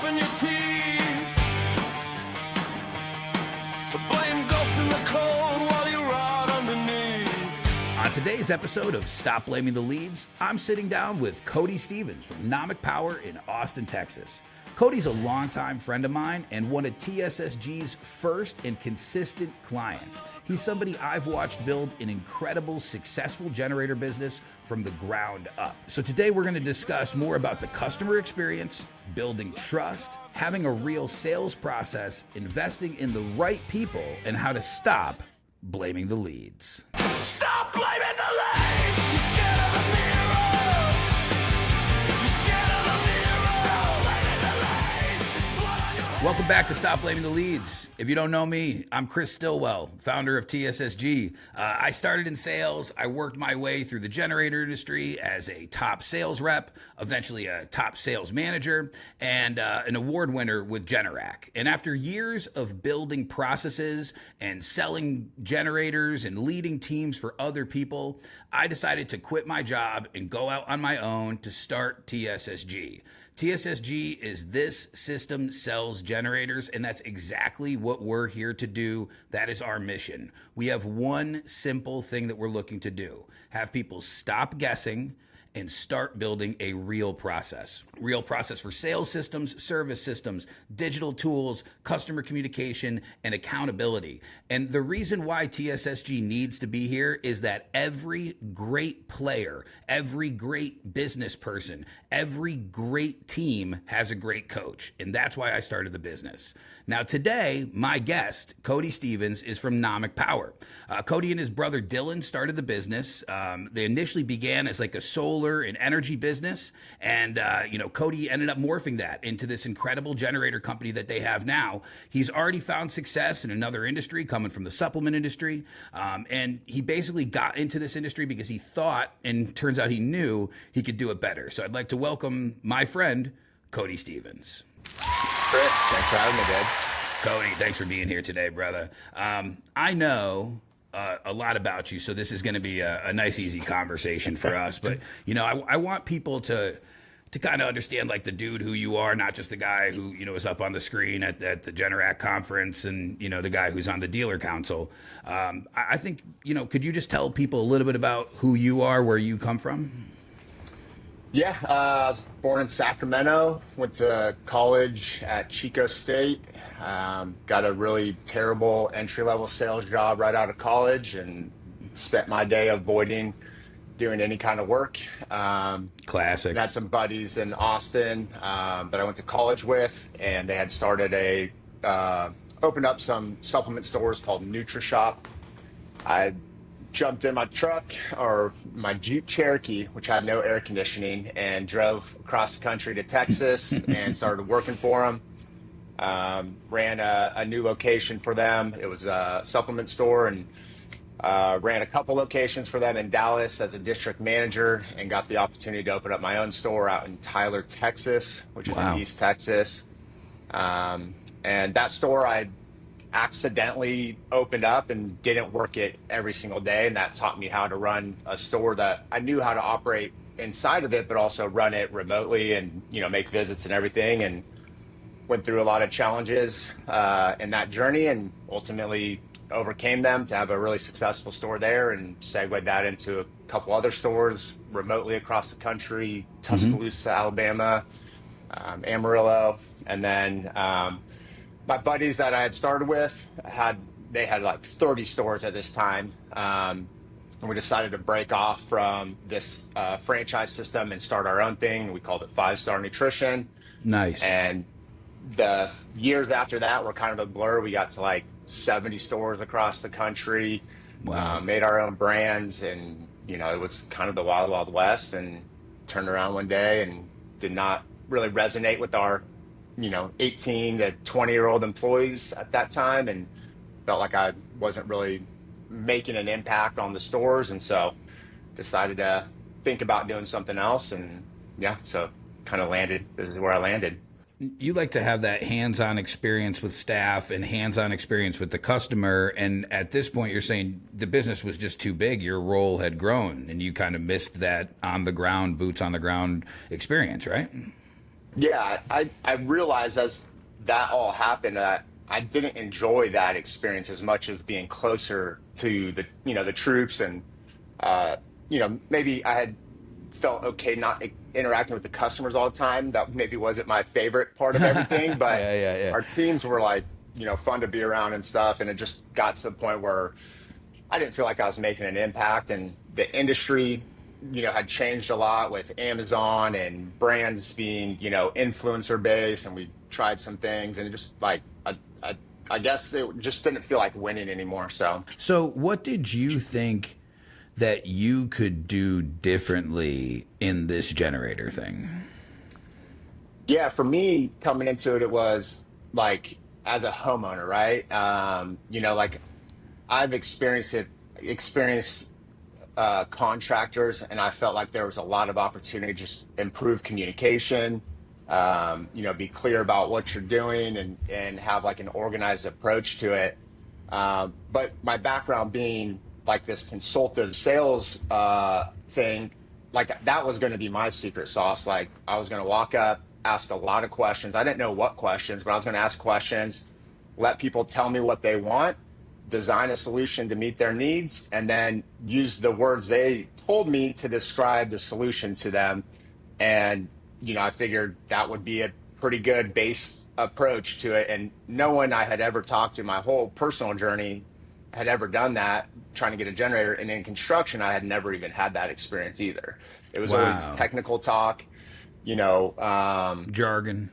sharpen your teeth. The blame ghosts in the cold while you rot underneath. On today's episode of Stop Blaming the Leads, I'm sitting down with Cody Stephens from Nomic Power in Austin, Texas. Cody's a longtime friend of mine and one of TSSG's first and consistent clients. He's somebody I've watched build an incredible, successful generator business from the ground up. So today we're going to discuss more about the customer experience, building trust, having a real sales process, investing in the right people, and how to stop blaming the leads. Stop blaming the leads! You're scared of the mirror! You're scared of the mirror! Stop blaming the leads! There's blood on your Welcome back to Stop Blaming the Leads. If you don't know me, I'm Chris Stilwell, founder of TSSG. I started in sales. I worked my way through the generator industry as a top sales rep, eventually a top sales manager, and an award winner with Generac. And after years of building processes and selling generators and leading teams for other people, I decided to quit my job and go out on my own to start TSSG. TSSG is this system sells generators, and that's exactly what we're here to do. That is our mission. We have one simple thing that we're looking to do: have people stop guessing and start building a real process. Real process for sales systems, service systems, digital tools, customer communication, and accountability. And the reason why TSSG needs to be here is that every great player, every great business person, every great team has a great coach. And that's why I started the business. Now today, my guest, Cody Stephens, is from Nomic Power. Cody and his brother Dylan started the business. They initially began as like a solar and energy business. And, Cody ended up morphing that into this incredible generator company that they have now. He's already found success in another industry, coming from the supplement industry. And he basically got into this industry because he thought, and turns out he knew, he could do it better. So I'd like to welcome my friend, Cody Stephens. Chris, thanks for having me, dude. Cody, thanks for being here today, brother. I know a lot about you, so this is going to be a nice, easy conversation for us. But, I want people to kind of understand, like, the dude who you are, not just the guy who, is up on the screen at the Generac conference and, the guy who's on the dealer council. I think, could you just tell people a little bit about who you are, where you come from? Yeah, I was born in Sacramento, went to college at Chico State, got a really terrible entry-level sales job right out of college, and spent my day avoiding doing any kind of work. Classic. Had some buddies in Austin that I went to college with, and they had started opened up some supplement stores called NutriShop. I jumped in my truck, or my Jeep Cherokee, which had no air conditioning, and drove across the country to Texas and started working for them. Ran a new location for them. It was a supplement store, and ran a couple locations for them in Dallas as a district manager, and got the opportunity to open up my own store out in Tyler, Texas, which is in East Texas. And that store I accidentally opened up and didn't work it every single day, and that taught me how to run a store that I knew how to operate inside of it, but also run it remotely and make visits and everything. And went through a lot of challenges in that journey, and ultimately overcame them to have a really successful store there, and segued that into a couple other stores remotely across the country: Tuscaloosa, Alabama, Amarillo, and then my buddies that I had started with they had like 30 stores at this time. And we decided to break off from this franchise system and start our own thing. We called it 5-Star Nutrition. Nice. And the years after that were kind of a blur. We got to like 70 stores across the country. Wow. Made our own brands, and it was kind of the wild, wild west. And turned around one day and did not really resonate with our 18 to 20-year-old employees at that time, and felt like I wasn't really making an impact on the stores, and so decided to think about doing something else. And so kind of this is where I landed. You like to have that hands-on experience with staff and hands-on experience with the customer, and at this point you're saying the business was just too big, your role had grown, and you kind of missed that on the ground, boots on the ground experience, right? Yeah, I realized as that all happened that I didn't enjoy that experience as much as being closer to the, the troops. And uh maybe I had felt okay not interacting with the customers all the time. That maybe wasn't my favorite part of everything, but Yeah, yeah, yeah. our teams were like, fun to be around and stuff. And it just got to the point where I didn't feel like I was making an impact, and the industry, had changed a lot with Amazon and brands being, influencer based, and we tried some things, and it just like I guess it just didn't feel like winning anymore. So So, what did you think that you could do differently in this generator thing? yeah, for me coming into it, it was like as a homeowner, right? Like I've experienced contractors, and I felt like there was a lot of opportunity to just improve communication, be clear about what you're doing, and have like an organized approach to it. But my background being like this consultative sales thing, like that was going to be my secret sauce. Like I was going to walk up, ask a lot of questions. I didn't know what questions, but I was going to ask questions, let people tell me what they want, design a solution to meet their needs, and then use the words they told me to describe the solution to them. And, I figured that would be a pretty good base approach to it. And no one I had ever talked to my whole personal journey had ever done that, trying to get a generator. And in construction, I had never even had that experience either. It was always Wow. technical talk, you know, Jargon.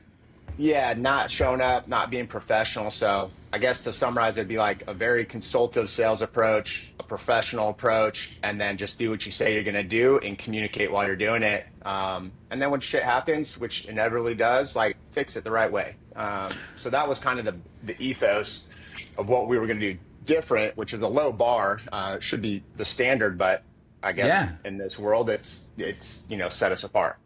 yeah, not showing up, not being professional. So I guess to summarize, it'd be like a very consultative sales approach, a professional approach, and then just do what you say you're going to do and communicate while you're doing it. And then when shit happens, which inevitably does, like fix it the right way. So that was kind of the ethos of what we were going to do different, which is a low bar, should be the standard, but I guess Yeah. in this world, it's set us apart.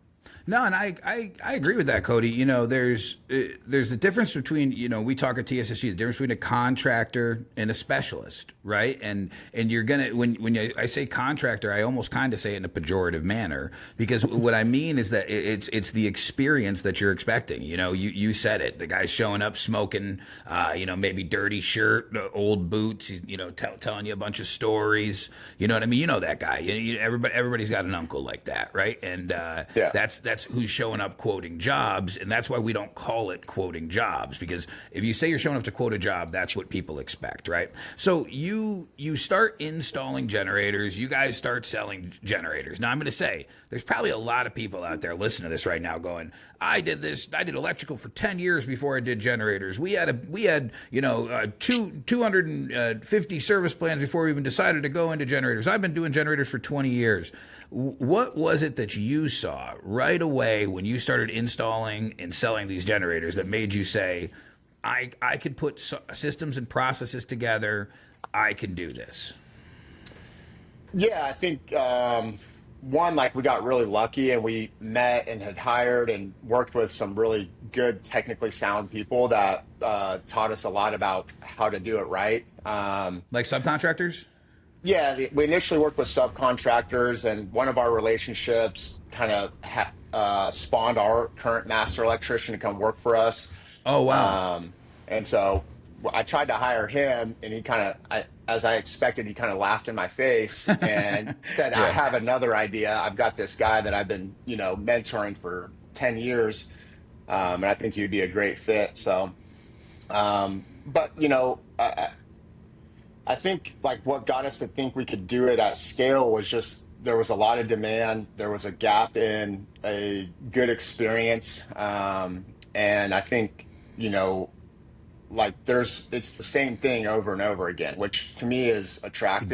No, and I agree with that, Cody. There's the difference between, we talk at TSSG, the difference between a contractor and a specialist, right? And you're gonna I say contractor, I almost kind of say it in a pejorative manner, because what I mean is that it's the experience that you're expecting. You said it. The guy's showing up smoking, maybe dirty shirt, old boots. He's, telling you a bunch of stories. You know what I mean? You know that guy. Everybody's got an uncle like that, right? And Yeah. that's who's showing up quoting jobs, and that's why we don't call it quoting jobs, because if you say you're showing up to quote a job, that's what people expect, right? So you start installing generators, you guys start selling generators. Now I'm going to say there's probably a lot of people out there listening to this right now going, I did electrical for 10 years before I did generators. We had 250 service plans before we even decided to go into generators. I've been doing generators for 20 years. What was it that you saw right away when you started installing and selling these generators that made you say, I could put systems and processes together, I can do this? Yeah, I think one, like we got really lucky and we met and had hired and worked with some really good, technically sound people that taught us a lot about how to do it right. Like subcontractors? Yeah, we initially worked with subcontractors, and one of our relationships kind of spawned our current master electrician to come work for us. Oh, wow. And so I tried to hire him, and he as I expected, he kind of laughed in my face and said, I have another idea. I've got this guy that I've been, mentoring for 10 years, and I think he'd be a great fit. So, but, I think like what got us to think we could do it at scale was just there was a lot of demand. There was a gap in a good experience. And I think, like it's the same thing over and over again, which to me is attractive.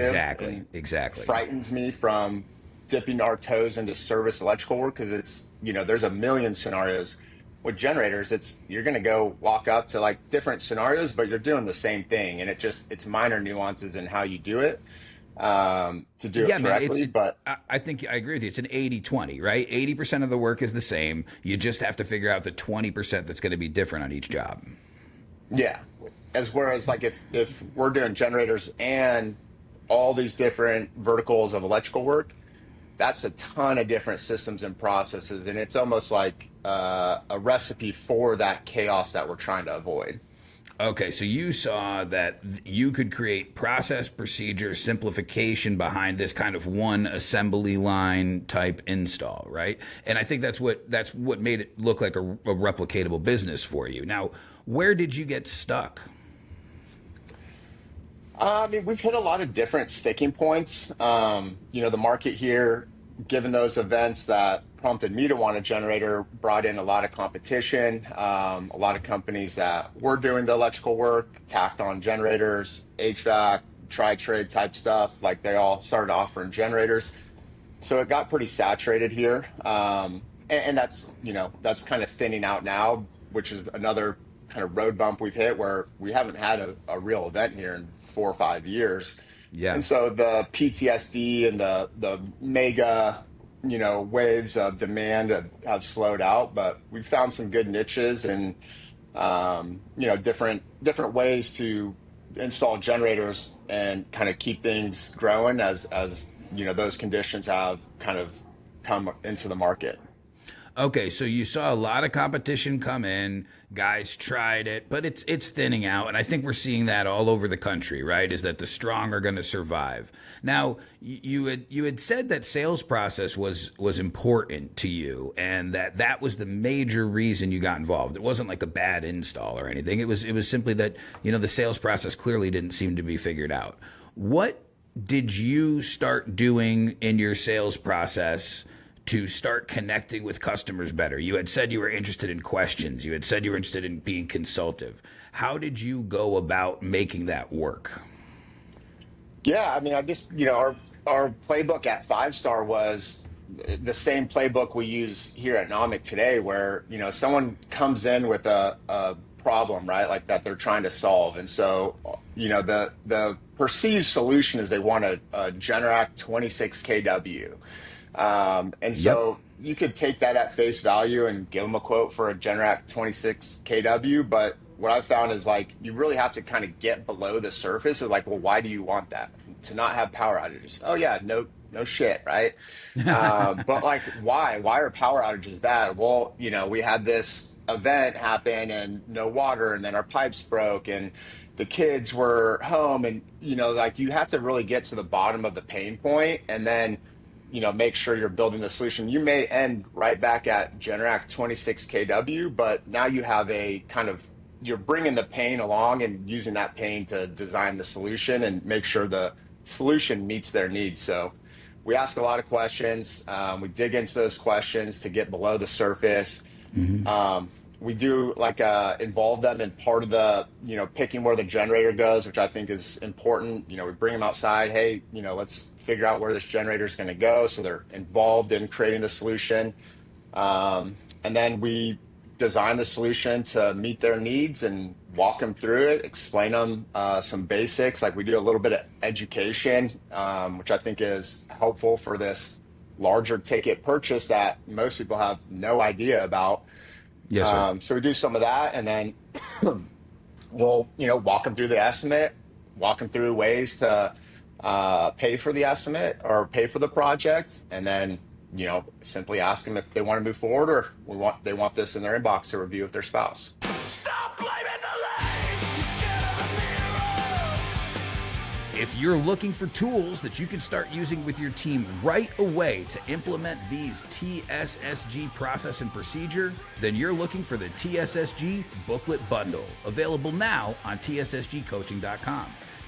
Exactly. Frightens me from dipping our toes into service electrical work, because it's, there's a million scenarios. With generators, you're going to go walk up to like different scenarios, but you're doing the same thing, and it's minor nuances in how you do it to do it correctly. But I think I agree with you. It's an 80-20, right? 80% of the work is the same. You just have to figure out the 20% that's going to be different on each job. Yeah, whereas like if we're doing generators and all these different verticals of electrical work, that's a ton of different systems and processes, and it's almost like a recipe for that chaos that we're trying to avoid. Okay, so you saw that you could create process procedure simplification behind this kind of one assembly line type install, right? And I think that's what made it look like a replicatable business for you. Now, where did you get stuck? I mean, we've hit a lot of different sticking points. The market here, given those events that prompted me to want a generator, brought in a lot of competition. A lot of companies that were doing the electrical work tacked on generators, HVAC, tri-trade type stuff. Like they all started offering generators. So it got pretty saturated here. And that's kind of thinning out now, which is another kind of road bump we've hit where we haven't had a real event here in 4 or 5 years. Yeah. And so the PTSD and the mega, waves of demand have slowed out, but we've found some good niches and, different ways to install generators and kind of keep things growing as those conditions have kind of come into the market. Okay, so you saw a lot of competition come in. Guys tried it, but it's thinning out, and I think we're seeing that all over the country. Right? Is that the strong are going to survive? Now, you had said that sales process was important to you, and that was the major reason you got involved. It wasn't like a bad install or anything. It was simply that the sales process clearly didn't seem to be figured out. What did you start doing in your sales process to start connecting with customers better? You had said you were interested in questions. You had said you were interested in being consultative. How did you go about making that work? Yeah, I mean, I just, our playbook at 5 Star was the same playbook we use here at Nomic today, where, someone comes in with a problem, right? Like that they're trying to solve. And so, the perceived solution is they want a Generac 26 kW. And so you could take that at face value and give them a quote for a Generac 26 kW. But what I've found is like, you really have to kind of get below the surface of like, well, why do you want that? To not have power outages. Oh yeah, no shit. Right. But like, why are power outages bad? Well, we had this event happen and no water, and then our pipes broke and the kids were home, and, like you have to really get to the bottom of the pain point and then make sure you're building the solution. You may end right back at Generac 26 kW, but now you have you're bringing the pain along and using that pain to design the solution and make sure the solution meets their needs. So we ask a lot of questions. We dig into those questions to get below the surface. Mm-hmm. We do involve them in part of the, picking where the generator goes, which I think is important. We bring them outside. Hey, let's figure out where this generator is going to go. So they're involved in creating the solution. And then we design the solution to meet their needs and walk them through it, explain them some basics. Like we do a little bit of education, which I think is helpful for this larger ticket purchase that most people have no idea about. Yes, sir. So we do some of that, and then we'll, walk them through the estimate, walk them through ways to pay for the estimate or pay for the project, and then, simply ask them if they want to move forward or if they want this in their inbox to review with their spouse. Stop blaming the lanes. You're scared of the mirror. If you're looking for tools that you can start using with your team right away to implement these TSSG process and procedure, then you're looking for the TSSG Booklet Bundle, available now on TSSGcoaching.com.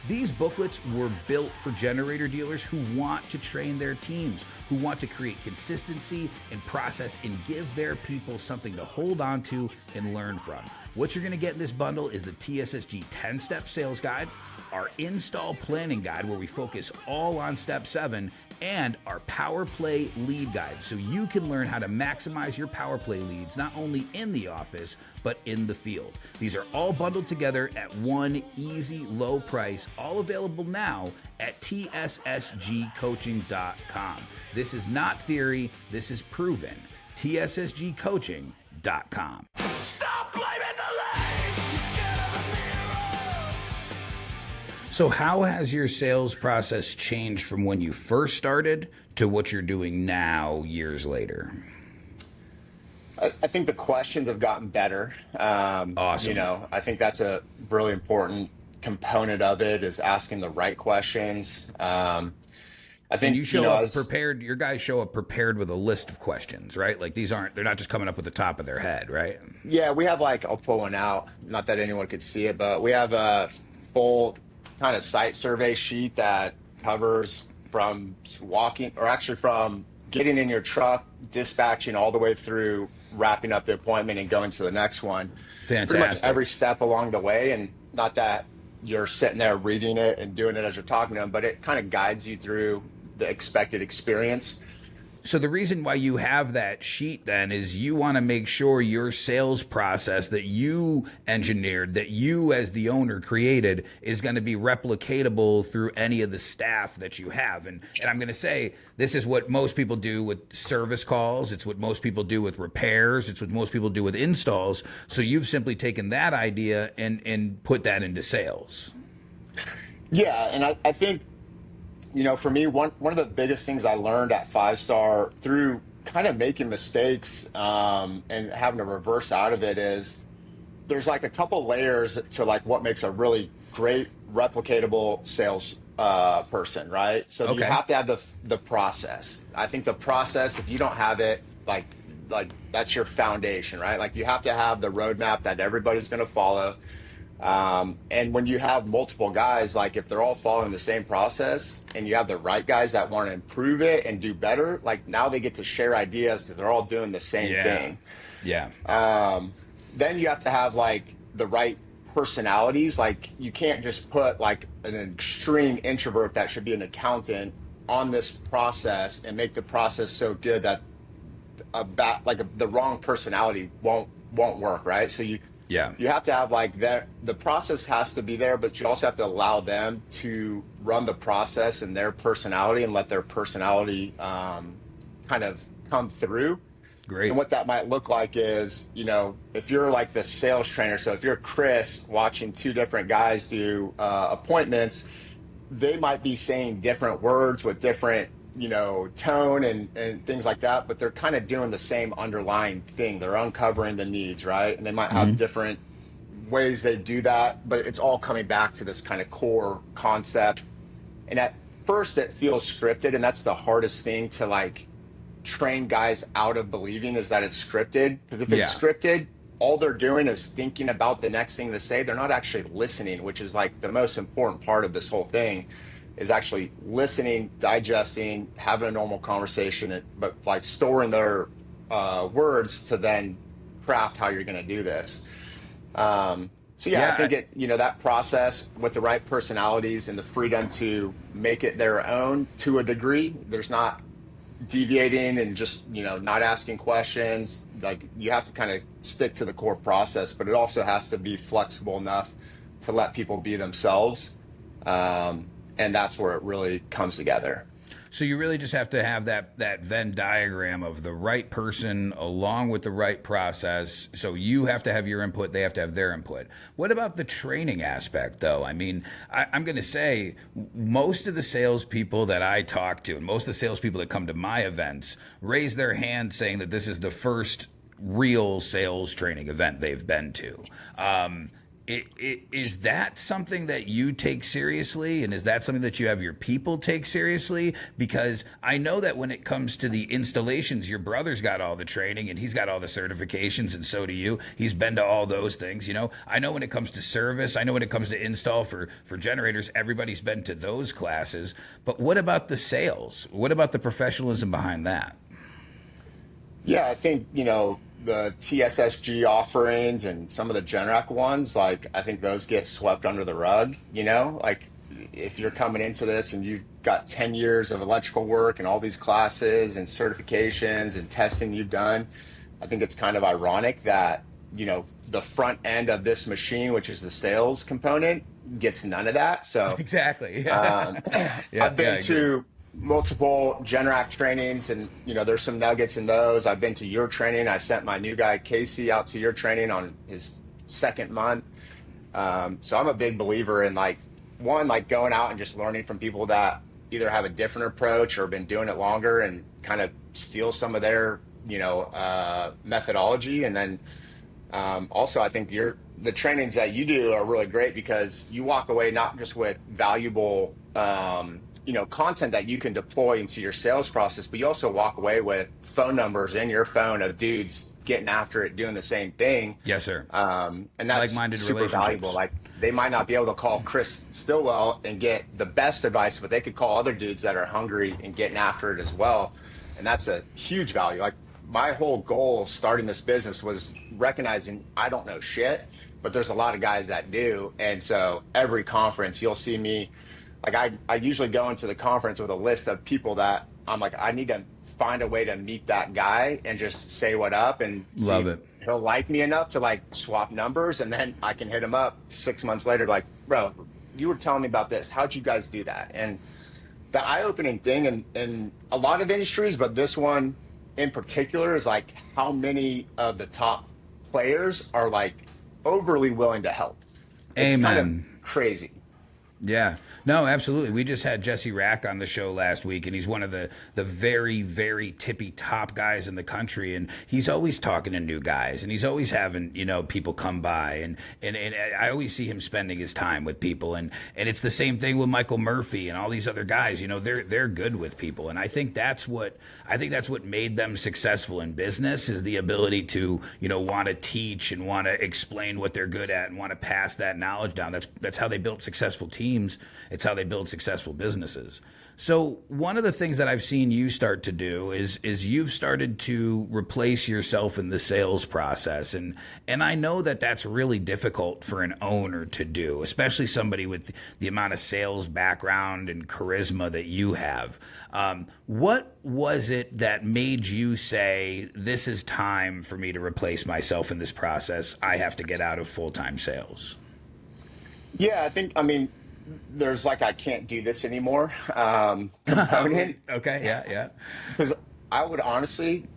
These booklets were built for generator dealers who want to train their teams, who want to create consistency in process and give their people something to hold on to and learn from. What you're going to get in this bundle is the TSSG 10-Step Sales Guide, our Install Planning Guide, where we focus all on Step 7, and our Power Play Lead Guide, so you can learn how to maximize your Power Play leads, not only in the office, but in the field. These are all bundled together at one easy, low price, all available now at TSSGcoaching.com. This is not theory, this is proven. TSSGcoaching.com. Stop blaming the lanes. You're scared of the mirror. So how has your sales process changed from when you first started to what you're doing now years later? I think the questions have gotten better. Awesome. I think that's a really important component of it, is asking the right questions. I And think, you show up as prepared. Your guys show up prepared with a list of questions, right? Like they're not just coming up with the top of their head, right? yeah, we have like, I'll pull one out. Not that anyone could see it, but we have a full kind of site survey sheet that covers from walking, or actually from getting in your truck, dispatching, all the way through wrapping up the appointment and going to the next one. Pretty much Fantastic. every step along the way. And not that you're sitting there reading it and doing it as you're talking to them, but it kind of guides you through the expected experience. So the reason why you have that sheet then is you want to make sure your sales process that you engineered, that you as the owner created, is going to be replicatable through any of the staff that you have. And I'm going to say this is what most people do with service calls. It's what most people do with repairs. It's what most people do with installs. So you've simply taken that idea and put that into sales. Yeah. And I think, for me, one of the biggest things I learned at 5-Star through kind of making mistakes and having to reverse out of it is there's like a couple layers to like what makes a really great replicatable sales person, right? So you Okay. have to have the process. I think the process, if you don't have it, like that's your foundation, right? Like you have to have the roadmap that everybody's going to follow. And when you have multiple guys, like if they're all following the same process and you have the right guys that want to improve it and do better, like now they get to share ideas because they're all doing the same thing. Yeah. Then you have to have like the right personalities. Like you can't just put like an extreme introvert that should be an accountant on this process and make the process so good that the wrong personality won't work, right? So you have to have like that. The process has to be there, but you also have to allow them to run the process and their personality and let their personality kind of come through. Great. And what that might look like is, if you're like the sales trainer, so if you're Chris watching two different guys do appointments, they might be saying different words with different, tone and things like that, but they're kind of doing the same underlying thing. They're uncovering the needs, right? And they might have different ways they do that, but it's all coming back to this kind of core concept. And at first it feels scripted, and that's the hardest thing to like train guys out of believing, is that it's scripted. Because if it's scripted, all they're doing is thinking about the next thing to say. They're not actually listening, which is like the most important part of this whole thing, is actually listening, digesting, having a normal conversation, but like storing their words to then craft how you're going to do this. I think that process with the right personalities and the freedom to make it their own to a degree. There's not deviating and just not asking questions. Like you have to kind of stick to the core process, but it also has to be flexible enough to let people be themselves. And that's where it really comes together. So you really just have to have that Venn diagram of the right person along with the right process. So you have to have your input, they have to have their input. What about the training aspect, though? I mean, I'm going to say most of the salespeople that I talk to, and most of the salespeople that come to my events, raise their hand saying that this is the first real sales training event they've been to. Is that something that you take seriously, and is that something that you have your people take seriously? Because I know that when it comes to the installations, your brother's got all the training and he's got all the certifications, and so do you. He's been to all those things. I know when it comes to service, I know when it comes to install for generators, everybody's been to those classes. But what about the sales? What about the professionalism behind that? Yeah, I think, the TSSG offerings and some of the Generac ones, like I think those get swept under the rug, like if you're coming into this and you've got 10 years of electrical work and all these classes and certifications and testing you've done, I think it's kind of ironic that, the front end of this machine, which is the sales component, gets none of that. So exactly. I've been to multiple Generac trainings, and there's some nuggets in those. I've been to your training. I sent my new guy Casey out to your training on his second month. So I'm a big believer in like going out and just learning from people that either have a different approach or been doing it longer and kind of steal some of their, methodology. And then also, I think the trainings that you do are really great because you walk away not just with valuable, content that you can deploy into your sales process, but you also walk away with phone numbers in your phone of dudes getting after it, doing the same thing. Yes, sir. And that's Like-minded super valuable. Like, they might not be able to call Chris Stilwell and get the best advice, but they could call other dudes that are hungry and getting after it as well. And that's a huge value. Like, my whole goal starting this business was recognizing I don't know shit, but there's a lot of guys that do. And so every conference you'll see me, like, I usually go into the conference with a list of people that I'm like, I need to find a way to meet that guy and just say what up and love it. He'll like me enough to like swap numbers, and then I can hit him up 6 months later, like, bro, you were telling me about this. How'd you guys do that? And the eye-opening thing in a lot of industries, but this one in particular, is like how many of the top players are like overly willing to help. It's Amen. kind of crazy. Yeah. No, absolutely. We just had Jesse Rack on the show last week, and he's one of the very, very tippy top guys in the country. And he's always talking to new guys, and he's always having, people come by. And I always see him spending his time with people. And it's the same thing with Michael Murphy and all these other guys. They're good with people. And I think that's what made them successful in business, is the ability to, want to teach and want to explain what they're good at and want to pass that knowledge down. That's how they built successful teams. It's how they build successful businesses. So one of the things that I've seen you start to do is you've started to replace yourself in the sales process. And I know that that's really difficult for an owner to do, especially somebody with the amount of sales background and charisma that you have. What was it that made you say, this is time for me to replace myself in this process? I have to get out of full-time sales. Yeah, I mean, there's like, I can't do this anymore component. Okay, yeah. Because I would honestly,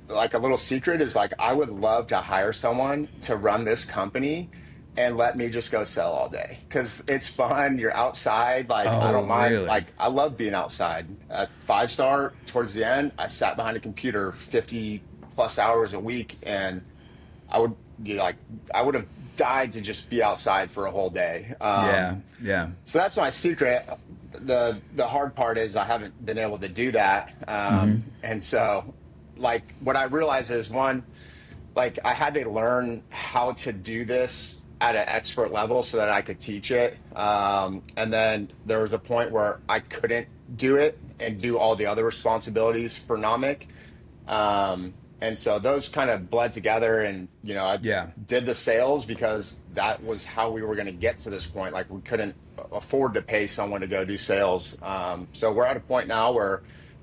like, a little secret is like, I would love to hire someone to run this company and let me just go sell all day. Because it's fun. You're outside. Like, I don't mind. Really? Like, I love being outside. At 5-star, towards the end, I sat behind a computer 50 plus hours a week. And I would have died to just be outside for a whole day. Yeah. So that's my secret. The hard part is I haven't been able to do that. And so, like, what I realized is, one, like, I had to learn how to do this at an expert level so that I could teach it. And then there was a point where I couldn't do it and do all the other responsibilities for Nomic. And so those kind of bled together, and, I did the sales because that was how we were going to get to this point. Like, we couldn't afford to pay someone to go do sales. So we're at a point now where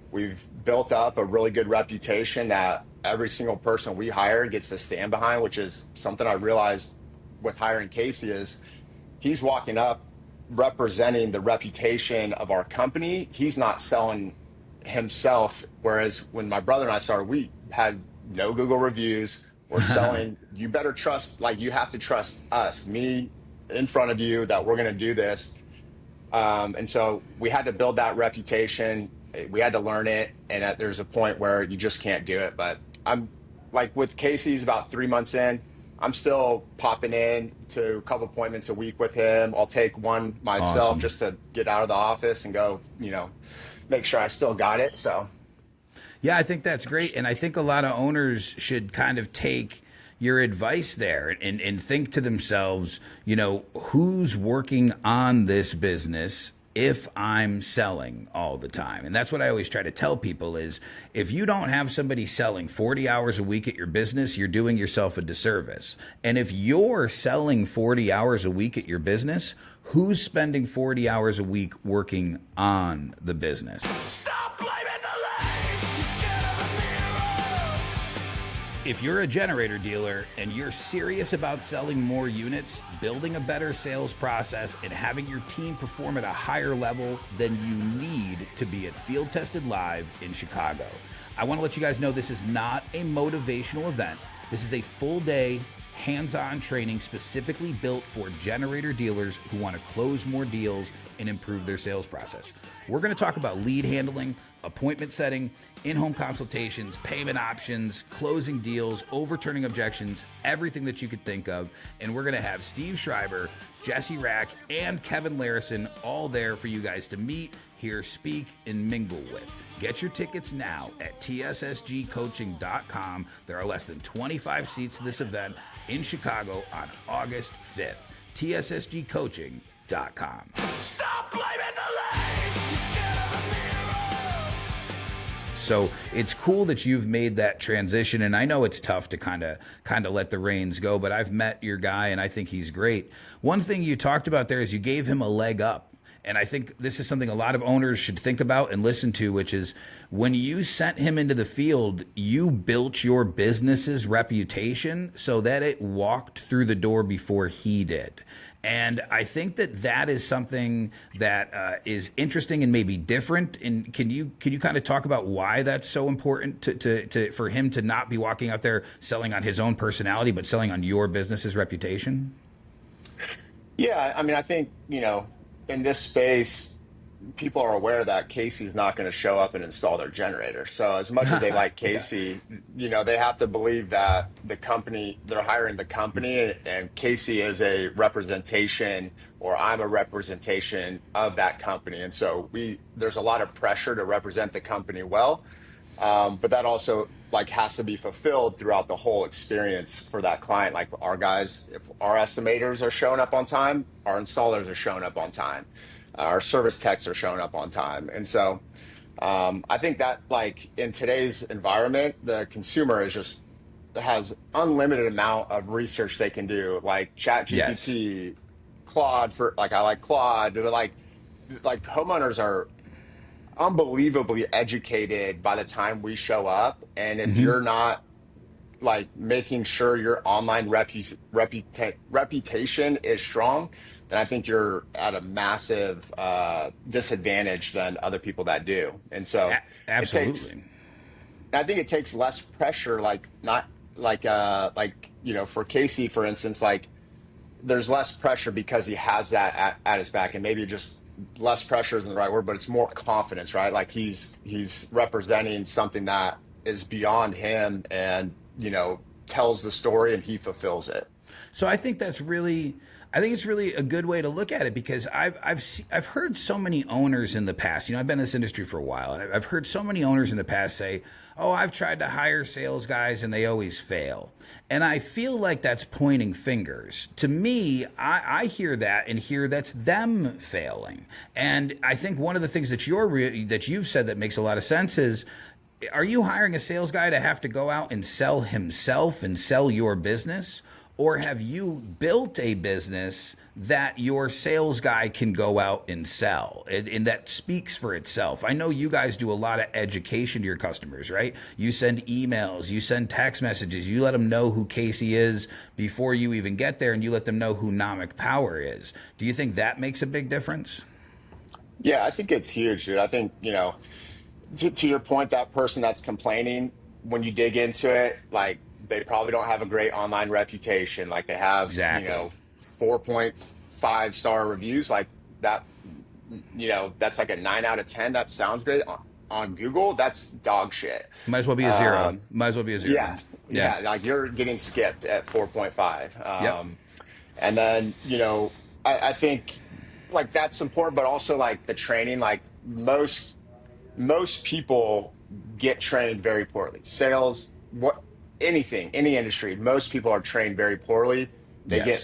we've built up a really good reputation that every single person we hire gets to stand behind, which is something I realized with hiring Casey is he's walking up representing the reputation of our company. He's not selling himself. Whereas when my brother and I started, we had no Google reviews. We're selling, you better trust, like, you have to trust us, me in front of you, that we're going to do this. And so we had to build that reputation. We had to learn it. And there's a point where you just can't do it. But I'm like, with Casey's about 3 months in, I'm still popping in to a couple appointments a week with him. I'll take one myself just to get out of the office and go, make sure I still got it. So. Yeah, I think that's great. And I think a lot of owners should kind of take your advice there and think to themselves, who's working on this business if I'm selling all the time? And that's what I always try to tell people is, if you don't have somebody selling 40 hours a week at your business, you're doing yourself a disservice. And if you're selling 40 hours a week at your business, who's spending 40 hours a week working on the business? Stop blaming the lane. You're scared of the mirror. If you're a generator dealer and you're serious about selling more units, building a better sales process, and having your team perform at a higher level, then you need to be at Field Tested Live in Chicago. I want to let you guys know this is not a motivational event. This is a full day, hands-on training specifically built for generator dealers who want to close more deals and improve their sales process. We're going to talk about lead handling, appointment setting, in-home consultations, payment options, closing deals, overturning objections, everything that you could think of. And we're going to have Steve Schreiber, Jesse Rack, and Kevin Larison all there for you guys to meet, hear, speak, and mingle with. Get your tickets now at TSSGcoaching.com. There are less than 25 seats to this event in Chicago on August 5th. TSSGcoaching.com. Stop blaming the lanes. You're scared of the mirror. So it's cool that you've made that transition, and I know it's tough to kind of let the reins go, but I've met your guy, and I think he's great. One thing you talked about there is you gave him a leg up. And I think this is something a lot of owners should think about and listen to, which is when you sent him into the field, you built your business's reputation so that it walked through the door before he did. And I think that is something that is interesting and maybe different. And can you kind of talk about why that's so important to for him to not be walking out there selling on his own personality, but selling on your business's reputation? Yeah, I mean, I think, in this space, people are aware that Casey's not going to show up and install their generator. So as much as they like Casey, they have to believe that the company, they're hiring the company, and Casey is a representation, or I'm a representation of that company. And so there's a lot of pressure to represent the company well. But that also has to be fulfilled throughout the whole experience for that client. Like our guys, if our estimators are showing up on time, our installers are showing up on time, our service techs are showing up on time. And so I think that in today's environment, the consumer has unlimited amount of research they can do, like ChatGPT, yes. Claude I like Claude, like homeowners are unbelievably educated by the time we show up, and if you're not making sure your online reputation is strong, then I think you're at a massive disadvantage than other people that do. And so absolutely, I think it takes less pressure, for Casey, for instance, there's less pressure because he has that at his back, and maybe just less pressure isn't the right word, but it's more confidence, right? He's representing something that is beyond him, and tells the story, and he fulfills it. So I think it's really a good way to look at it, because I've heard so many owners in the past. I've been in this industry for a while, and I've heard so many owners in the past say, "Oh, I've tried to hire sales guys and they always fail." And I feel like that's pointing fingers. To me, I hear that and hear that's them failing. And I think one of the things that you've said that makes a lot of sense is, are you hiring a sales guy to have to go out and sell himself and sell your business? Or have you built a business that your sales guy can go out and sell, and that speaks for itself? I know you guys do a lot of education to your customers, right? You send emails, you send text messages, you let them know who Casey is before you even get there, and you let them know who Nomic Power is. Do you think that makes a big difference? Yeah, I think it's huge, dude. I think, to your point, that person that's complaining, when you dig into it, they probably don't have a great online reputation. They have, exactly. 4.5 star reviews, that, that's a 9 out of 10. That sounds great. On Google, that's dog shit. Might as well be a zero. Might as well be a zero. Yeah. You're getting skipped at 4.5. Yep. And then, I think that's important, but also the training, most people get trained very poorly. Sales, any industry, most people are trained very poorly. They get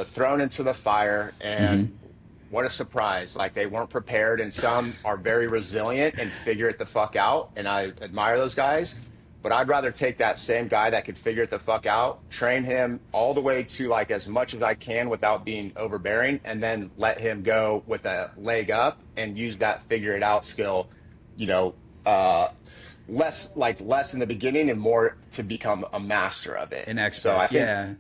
thrown into the fire, and what a surprise. They weren't prepared, and some are very resilient and figure it the fuck out. And I admire those guys, but I'd rather take that same guy that could figure it the fuck out, train him all the way to as much as I can without being overbearing, and then let him go with a leg up and use that figure it out skill, less in the beginning and more to become a master of it. An expert. So I think,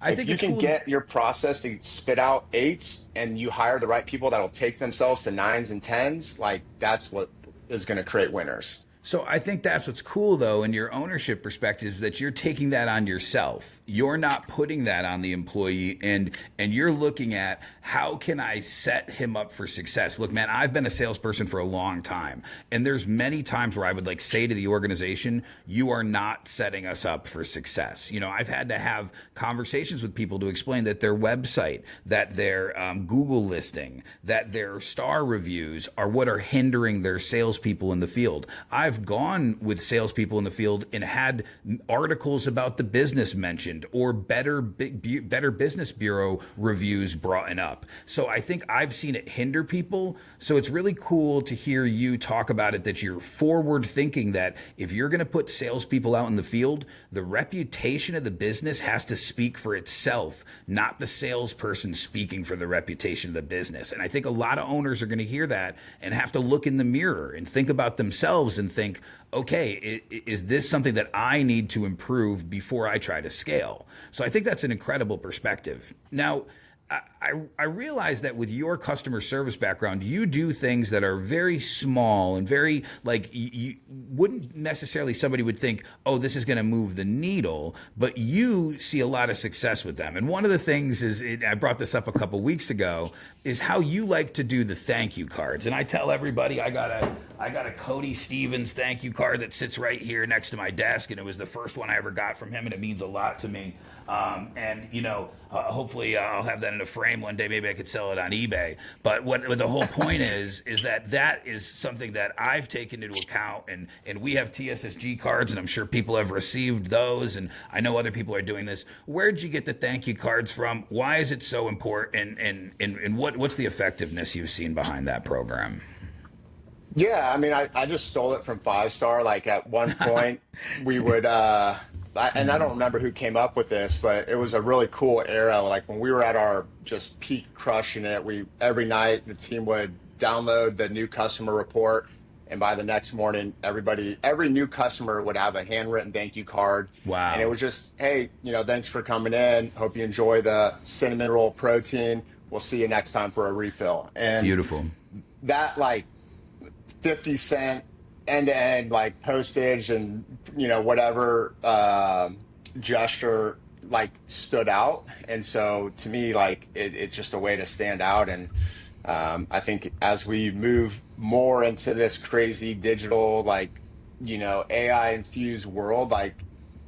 I think you can get your process to spit out 8s, and you hire the right people that'll take themselves to 9s and 10s, that's what is going to create winners. So I think that's what's cool, though, in your ownership perspective, is that you're taking that on yourself. You're not putting that on the employee, and you're looking at how can I set him up for success. Look, man, I've been a salesperson for a long time, and there's many times where I would like say to the organization, you are not setting us up for success. You know, I've had to have conversations with people to explain that their website, that their Google listing, that their star reviews are what are hindering their salespeople in the field. I've gone with salespeople in the field and had articles about the business mentioned or better Business Bureau reviews brought up. So I think I've seen it hinder people. So it's really cool to hear you talk about it, that you're forward thinking, that if you're going to put salespeople out in the field, the reputation of the business has to speak for itself, not the salesperson speaking for the reputation of the business. And I think a lot of owners are going to hear that and have to look in the mirror and think about themselves and think, okay, is this something that I need to improve before I try to scale? So I think that's an incredible perspective. Now, I realize that with your customer service background, you do things that are very small and very, like, you wouldn't necessarily, somebody would think, oh, this is going to move the needle, but you see a lot of success with them. And one of the things is, I brought this up a couple weeks ago, is how you like to do the thank you cards. And I tell everybody, I got a Cody Stephens thank you card that sits right here next to my desk, and it was the first one I ever got from him, and it means a lot to me. And you know, hopefully I'll have that in a frame one day. Maybe I could sell it on eBay. But what the whole point is that is something that I've taken into account, and we have TSSG cards, and I'm sure people have received those, and I know other people are doing this. Where'd you get the thank you cards from? Why is it so important? And what's the effectiveness you've seen behind that program? Yeah, I mean, I just stole it from Five Star. Like at one point, we would, and I don't remember who came up with this, but it was a really cool era. Like when we were at our just peak crushing it, every night the team would download the new customer report, and by the next morning, every new customer would have a handwritten thank you card. Wow! And it was just, hey, thanks for coming in. Hope you enjoy the cinnamon roll protein. We'll see you next time for a refill. And beautiful. That, like, 50-cent end-to-end like postage and whatever gesture like stood out. And so to me, like, it's just a way to stand out. And I think as we move more into this crazy digital, like, AI infused world, like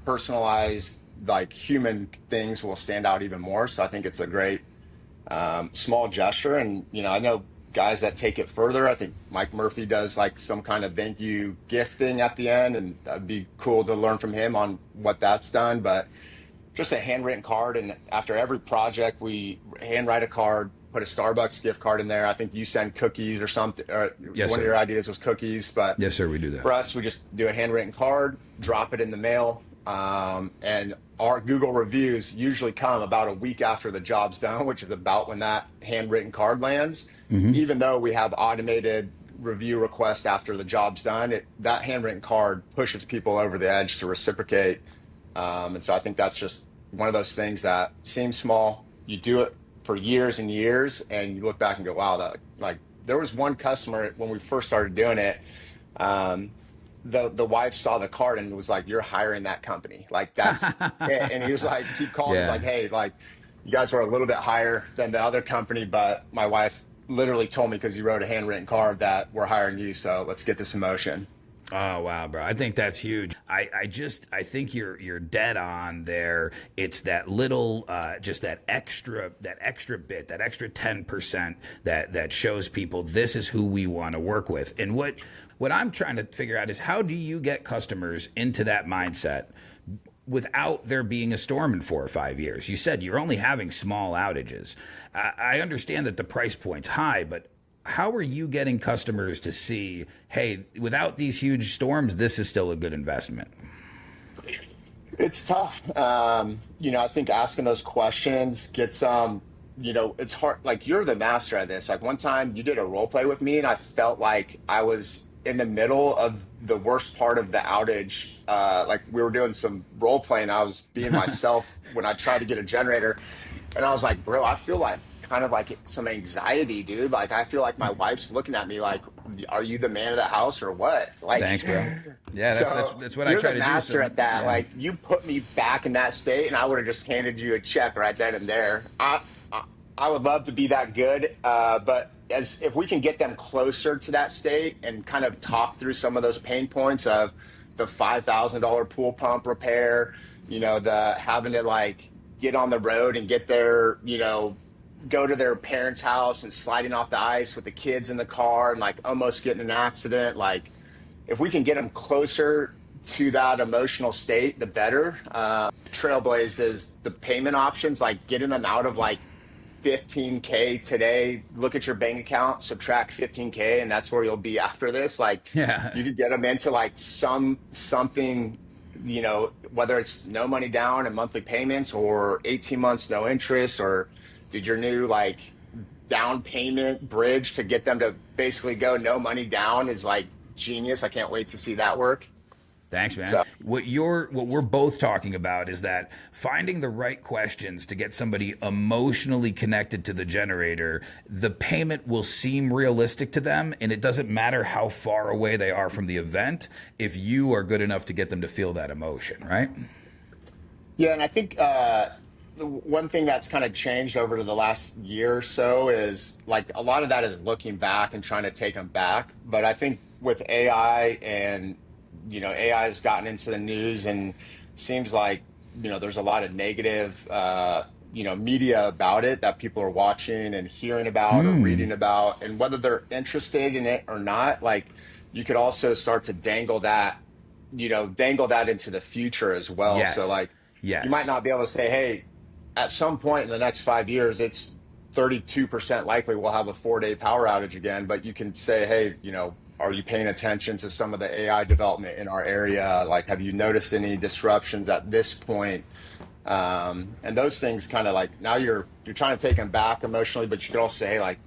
personalized, like human things will stand out even more. So I think it's a great small gesture. And I know guys that take it further. I think Mike Murphy does like some kind of thank you gift thing at the end, and that'd be cool to learn from him on what that's done. But just a handwritten card, and after every project we handwrite a card, put a Starbucks gift card in there. I think you send cookies or something, or yes, one sir. of your ideas was cookies, but yes, sir, we do that. For us, we just do a handwritten card, drop it in the mail, and our Google reviews usually come about a week after the job's done, which is about when that handwritten card lands. Mm-hmm. Even though we have automated review requests after the job's done, that handwritten card pushes people over the edge to reciprocate. And so I think that's just one of those things that seems small. You do it for years and years, and you look back and go, wow, that, like, there was one customer when we first started doing it. The wife saw the card and was like, you're hiring that company. Like, that's it. And he was like, he called, yeah. He's like, hey, like, you guys were a little bit higher than the other company, but my wife literally told me, because you wrote a handwritten card, that we're hiring you. So let's get this in motion. Oh, wow, bro. I think that's huge. I think you're dead on there. It's that little, just that extra bit, that extra 10% that shows people this is who we want to work with. And what I'm trying to figure out is, how do you get customers into that mindset without there being a storm in 4 or 5 years? You said you're only having small outages. I understand that the price point's high, but how are you getting customers to see, hey, without these huge storms, this is still a good investment? It's tough. I think asking those questions gets, it's hard. Like, you're the master at this. Like, one time you did a role play with me, and I felt like I was in the middle of the worst part of the outage. Like, we were doing some role playing. I was being myself when I tried to get a generator, and I was like, bro, I feel like kind of like some anxiety, dude. Like, I feel like my wife's looking at me like, are you the man of the house or what? Like, Thanks, bro. Yeah, so that's what I you're try the to do. master So at that. yeah. Like, you put me back in that state, and I would have just handed you a check right then and there. I, I would love to be that good, but as if we can get them closer to that state and kind of talk through some of those pain points of the $5,000 pool pump repair, the having to like get on the road and get there, go to their parents' house and sliding off the ice with the kids in the car and like almost getting in an accident. Like, if we can get them closer to that emotional state, the better. Trailblaze is the payment options, like getting them out of like 15K today. Look at your bank account, subtract 15K, and that's where you'll be after this. Like, Yeah. you could get them into like something, whether it's no money down and monthly payments, or 18 months no interest, or did your new like down payment bridge to get them to basically go no money down is like genius. I can't wait to see that work. Thanks, man. So What we're both talking about is that finding the right questions to get somebody emotionally connected to the generator, the payment will seem realistic to them, and it doesn't matter how far away they are from the event if you are good enough to get them to feel that emotion, right? yeah, and I think the one thing that's kind of changed over the last year or so is like a lot of that is looking back and trying to take them back. But I think with AI and AI has gotten into the news, and seems like there's a lot of negative media about it that people are watching and hearing about or reading about, and whether they're interested in it or not, like you could also start to dangle that into the future as well. So Yes. like, you might Yes. not be able to say, hey, at some point in the next 5 years, it's 32% likely we'll have a 4-day power outage again. But you can say, hey, are you paying attention to some of the AI development in our area? Like, have you noticed any disruptions at this point? And those things kind of like, now you're trying to take them back emotionally, but you could also say, like,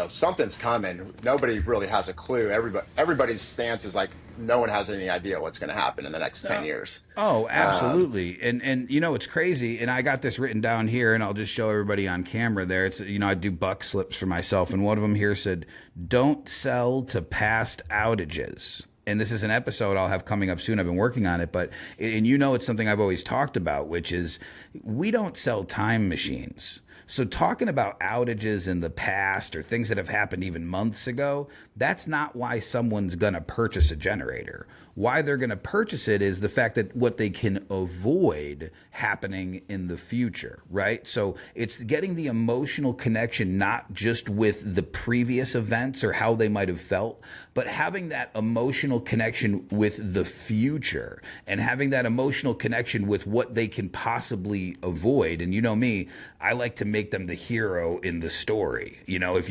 something's coming. Nobody really has a clue. Everybody's stance is like, no one has any idea what's going to happen in the next 10 years. Oh, absolutely. And it's crazy. And I got this written down here, and I'll just show everybody on camera there. It's, I do buck slips for myself. And one of them here said, don't sell to past outages. And this is an episode I'll have coming up soon. I've been working on it, but, and it's something I've always talked about, which is we don't sell time machines. So talking about outages in the past or things that have happened even months ago, that's not why someone's going to purchase a generator. Why they're going to purchase it is the fact that what they can avoid happening in the future, right? So it's getting the emotional connection, not just with the previous events or how they might have felt, but having that emotional connection with the future and having that emotional connection with what they can possibly avoid. And me, I like to make them the hero in the story. If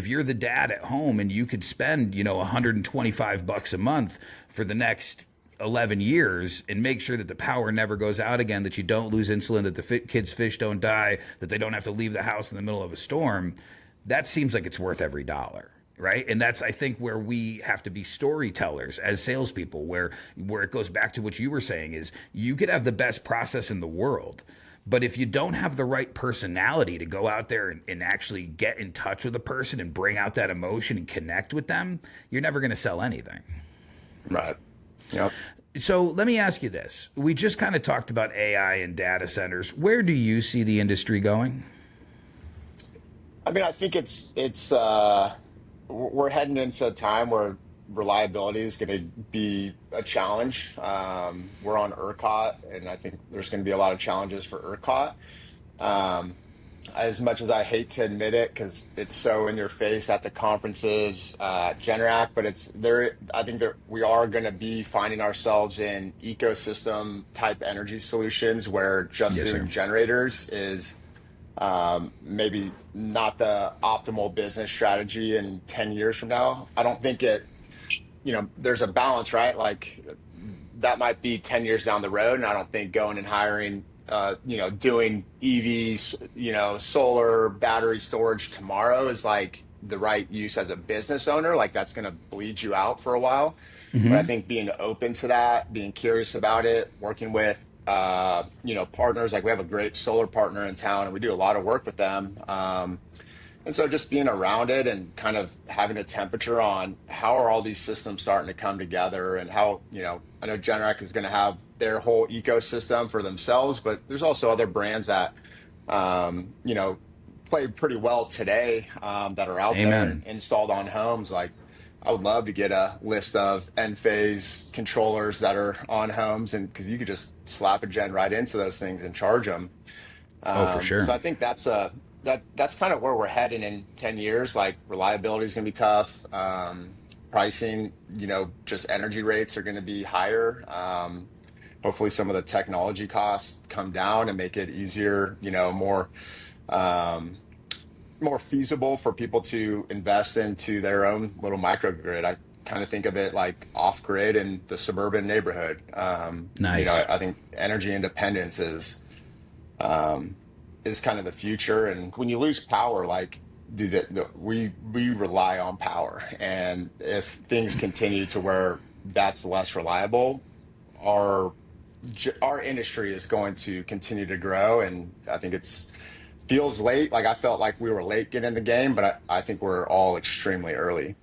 you're the dad at home and you could spend, $125 a month for the next 11 years and make sure that the power never goes out again, that you don't lose insulin, that the kids' fish don't die, that they don't have to leave the house in the middle of a storm, that seems like it's worth every dollar. Right. And that's, I think, where we have to be storytellers as salespeople, where it goes back to what you were saying is you could have the best process in the world. But if you don't have the right personality to go out there and actually get in touch with a person and bring out that emotion and connect with them, you're never going to sell anything. Right. Yep. So let me ask you this. We just kind of talked about AI and data centers. Where do you see the industry going? I mean, I think we're heading into a time where reliability is going to be a challenge. We're on ERCOT, and I think there's going to be a lot of challenges for ERCOT. As much as I hate to admit it, because it's so in your face at the conferences, Generac, but it's there. I think that we are going to be finding ourselves in ecosystem type energy solutions where just Yes, doing sir. generators is maybe not the optimal business strategy in 10 years from now. I don't think there's a balance, right? Like, that might be 10 years down the road. And I don't think going and hiring, doing EVs, solar battery storage tomorrow is like the right use as a business owner. Like, that's going to bleed you out for a while. But I think being open to that, being curious about it, working with, partners, like we have a great solar partner in town and we do a lot of work with them. And so just being around it and kind of having a temperature on how are all these systems starting to come together, and how, I know Generac is going to have their whole ecosystem for themselves, but there's also other brands that, um, you know, play pretty well today, that are out there and Amen. installed on homes. Like, I would love to get a list of Enphase controllers that are on homes, and because you could just slap a gen right into those things and charge them. Oh, for So sure. I think that's kind of where we're heading in 10 years. Like, reliability is going to be tough. Pricing, just energy rates are going to be higher. Hopefully some of the technology costs come down and make it easier, um, more feasible for people to invest into their own little microgrid. I kind of think of it like off grid in the suburban neighborhood. Nice. I think energy independence um, is kind of the future. And when you lose power, like, we rely on power, and if things continue to where that's less reliable, our our industry is going to continue to grow. And I think it's feels late. Like, I felt like we were late getting in the game, but I think we're all extremely early.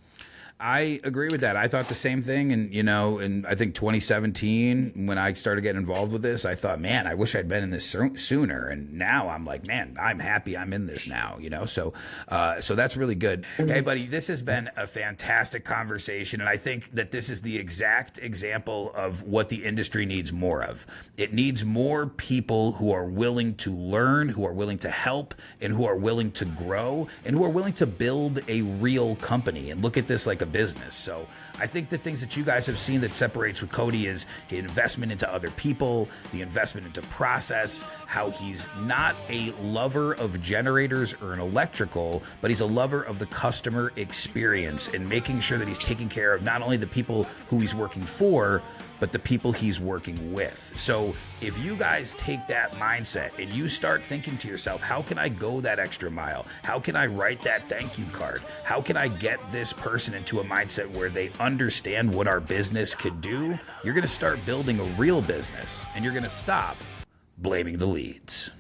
I agree with that. I thought the same thing. And, in I think 2017, when I started getting involved with this, I thought, man, I wish I'd been in this sooner. And now I'm like, man, I'm happy I'm in this now. So that's really good. Hey, buddy, this has been a fantastic conversation. And I think that this is the exact example of what the industry needs more of. It needs more people who are willing to learn, who are willing to help, and who are willing to grow, and who are willing to build a real company and look at this like a business. So I think the things that you guys have seen that separates with Cody is the investment into other people, the investment into process, how he's not a lover of generators or an electrical, but he's a lover of the customer experience and making sure that he's taking care of not only the people who he's working for, but the people he's working with. So if you guys take that mindset and you start thinking to yourself, how can I go that extra mile? How can I write that thank you card? How can I get this person into a mindset where they understand what our business could do? You're going to start building a real business, and you're going to stop blaming the leads.